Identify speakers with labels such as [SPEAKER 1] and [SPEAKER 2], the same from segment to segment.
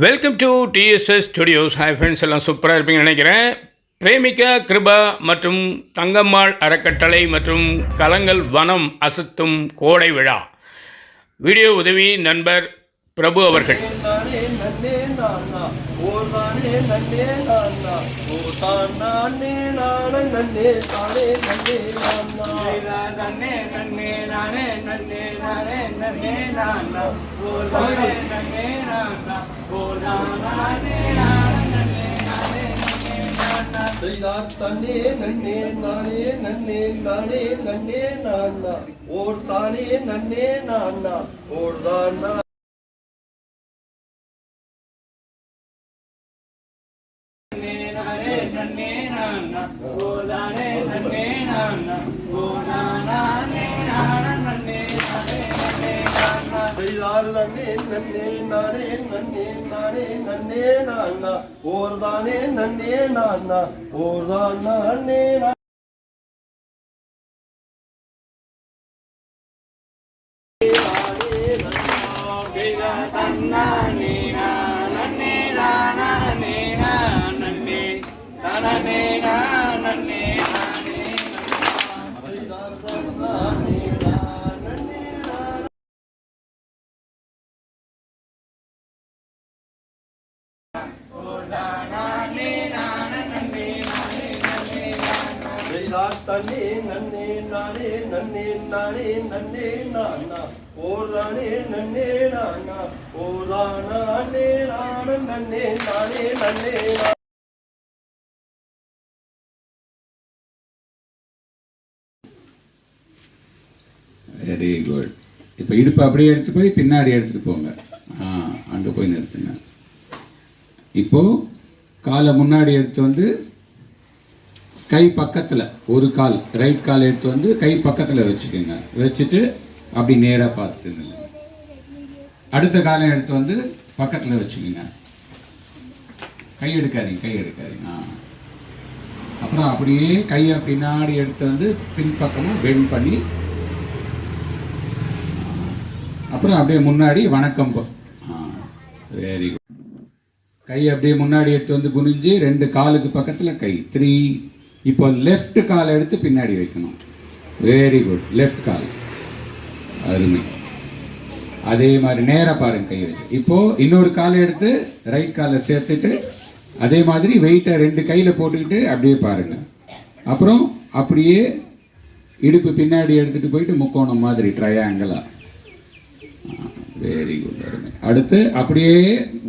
[SPEAKER 1] Welcome to TDS studios. Hi friends, எல்லாம் சூப்பராக இருப்பீங்கன்னு நினைக்கிறேன். பிரேமிகா கிருபா மற்றும் தங்கம்மாள் அறக்கட்டளை மற்றும் கலங்கல் வனம் அசத்தும் கோடை விழா வீடியோ உதவி நண்பர் பிரபு அவர்கள்.
[SPEAKER 2] தன்னே நன்னே நானே நன்னே நானே நன்னே நானா ஓர் தானே நன்னே நானா ஓர் தானா நன்னே நானா ஓர் தானே நன்னே நானா ஓர் தானா நன்னே நானா செய்தார் நன்னே நன்னே நானே நன்னே நானே நன்னே நானா ஓர் தானே நன்னே நானா ஓர் தானா நன்னே தன்னே நன்னே நானே நன்னே நானே நன்னே நானா ஓர் தானே நன்னே நானா ஓர் தானா நன்னே நான நன்னே நானே நன்னே
[SPEAKER 3] வெரி குட். இப்போ இடுப்பு அப்படியே எடுத்து போய் பின்னாடி எடுத்துட்டு போங்க. அங்கே போய் நிறுத்துங்க. இப்போ காலை முன்னாடி எடுத்து வந்து கை பக்கத்தில் ஒரு கால் ரைட் கால் எடுத்து வந்து கை பக்கத்தில் வச்சுக்கோங்க. வச்சுட்டு அப்படி நேராக பார்த்துங்க. அடுத்த காலை எடுத்து வந்து பக்கத்தில் வச்சுக்கோங்க. கை எடுக்காதீங்க. அப்புறம் அப்படியே கையை பின்னாடி எடுத்து வந்து பின்பக்கமாக பெண்ட் பண்ணி அப்புறம் அப்படியே முன்னாடி வணக்கம். Very good. கை அப்படியே முன்னாடி எடுத்து வந்து குனிஞ்சு ரெண்டு காலுக்கு பக்கத்தில் கை 3. இப்போ லெஃப்ட் காலை எடுத்து பின்னாடி வைக்கணும். Very good. லெஃப்ட் கால் அருமை. அதே மாதிரி நேராக பாருங்க கை வச்சு. இப்போ இன்னொரு காலை எடுத்து ரைட் காலை சேர்த்துட்டு அதே மாதிரி வெயிட்டை ரெண்டு கையில் போட்டுக்கிட்டு அப்படியே பாருங்க. அப்புறம் அப்படியே இடுப்பு பின்னாடி எடுத்துட்டு போயிட்டு முக்கோணம் மாதிரி ட்ரையாங்கிளா. Very good. அருமை. அடுத்து அப்படியே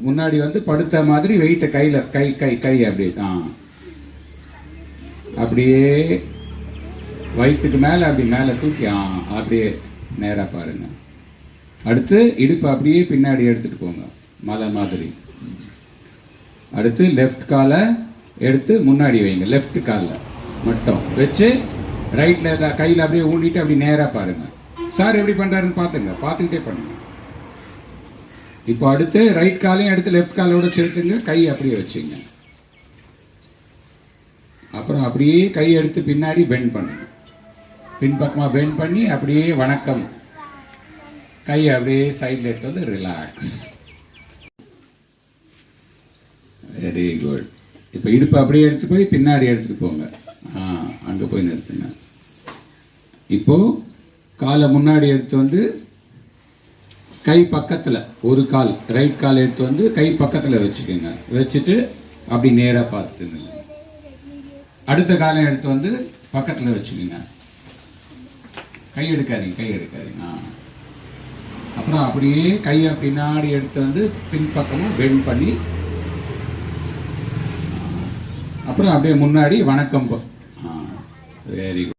[SPEAKER 3] முன்னாடி வந்து படுத்த மாதிரி வெயிட்டை கையில் கை அப்படியே அப்படியே வயிற்றுக்கு மேலே அப்படி மேலே தூக்கி அப்படியே நேராக பாருங்க. அடுத்து இடுப்பு அப்படியே பின்னாடி எடுத்துட்டு போங்க மலை மாதிரி. அடுத்து லெஃப்ட் காலை எடுத்து முன்னாடி வைங்க. லெஃப்ட் காலில் மட்டும் வச்சு ரைட்டில் கையில் அப்படியே ஊண்டிட்டு அப்படி நேராக பாருங்க. சார் எப்படி பண்ணுறாருன்னு பார்த்துக்கிட்டே பண்ணுங்க. இப்போ அடுத்து ரைட் காலையும் எடுத்து லெஃப்ட் காலோட சேர்த்துங்க. கை அப்படியே வச்சுங்க. அப்புறம் அப்படியே கை எடுத்து பின்னாடி பெண்ட் பண்ணுங்க. பின்பக்கமாக பெண்ட் பண்ணி அப்படியே வணக்கம். கை அப்படியே சைடில் எடுத்து வந்து ரிலாக்ஸ். Very good. இப்போ இடுப்பு அப்படியே எடுத்து போய் பின்னாடி எடுத்துட்டு போங்க. அங்கே போய் நிறுத்துங்க. இப்போ காலை முன்னாடி எடுத்து வந்து கை பக்கத்தில் ஒரு கால் ரைட் கால் எடுத்து வந்து கை பக்கத்தில் வச்சுக்கோங்க. வச்சுட்டு அப்படி நேராக பார்த்துங்க. அடுத்த காலை எடுத்து வந்து பக்கத்தில் வச்சுக்கோங்க. கை எடுக்காதீங்க. அப்புறம் அப்படியே கையை பின்னாடி எடுத்து வந்து பின்பக்கமாக பெண்ட் பண்ணி அப்புறம் அப்படியே முன்னாடி வணக்கம். Very good.